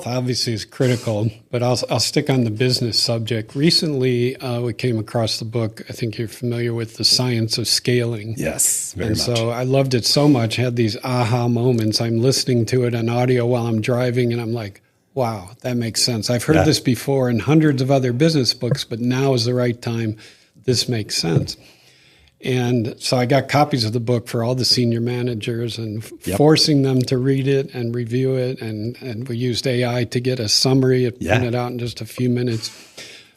obviously is critical, but I'll stick on the business subject. Recently, we came across the book. I think you're familiar with The Science of Scaling. Yes, very and much. So I loved it so much. I had these aha moments. I'm listening to it on audio while I'm driving, and I'm like, wow, that makes sense. I've heard this before in hundreds of other business books, but now is the right time. This makes sense. And so I got copies of the book for all the senior managers and forcing them to read it and review it. And we used AI to get a summary. It printed out in just a few minutes.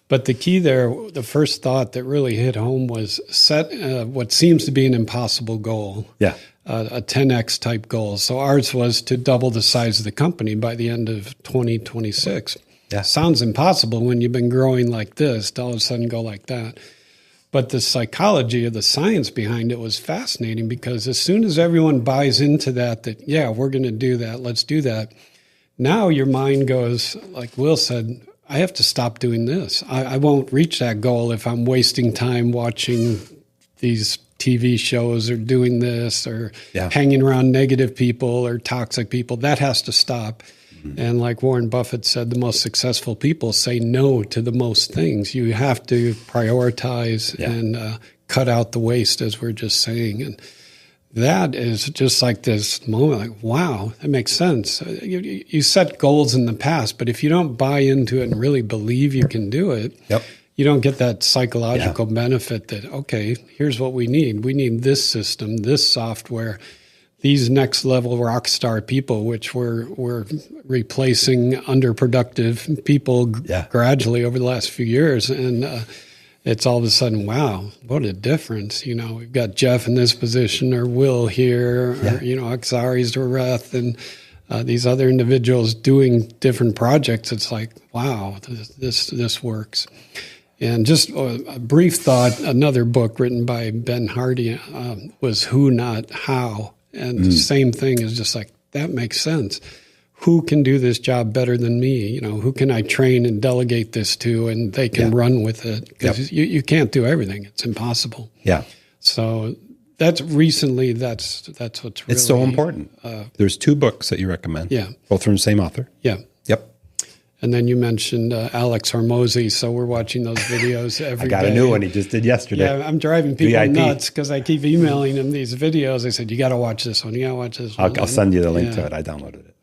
But the key there, the first thought that really hit home was set what seems to be an impossible goal, a 10x type goal. So ours was to double the size of the company by the end of 2026. Sounds impossible when you've been growing like this to all of a sudden go like that. But the psychology of the science behind it was fascinating, because as soon as everyone buys into that, we're going to do that, let's do that. Now your mind goes, like Will said, I have to stop doing this. I won't reach that goal if I'm wasting time watching these TV shows or doing this or hanging around negative people or toxic people. That has to stop. And like Warren Buffett said, the most successful people say no to the most things. You have to prioritize and cut out the waste, as we're just saying. And that is just like this moment, like, wow, that makes sense. You set goals in the past, but if you don't buy into it and really believe you can do it, you don't get that psychological benefit that, okay, here's what we need. We need this system, this software, these next level rock star people, which we're replacing underproductive people gradually over the last few years. And it's all of a sudden, wow, what a difference. You know, we've got Jeff in this position, or Will here, or, you know, Aksari's Reth, and these other individuals doing different projects. It's like, wow, this works. And just a brief thought, another book written by Ben Hardy was Who, Not How. And the same thing is just like, that makes sense. Who can do this job better than me? You know, who can I train and delegate this to, and they can run with it? Because you can't do everything. It's impossible. So that's what's really... It's so important. There's 2 books that you recommend. Both from the same author. And then you mentioned Alex Hormozy, so we're watching those videos every day. I got a new one he just did yesterday. Yeah, I'm driving people nuts because I keep emailing him these videos. I said, you got to watch this one. You got to watch this one. I'll send you the link to it. I downloaded it.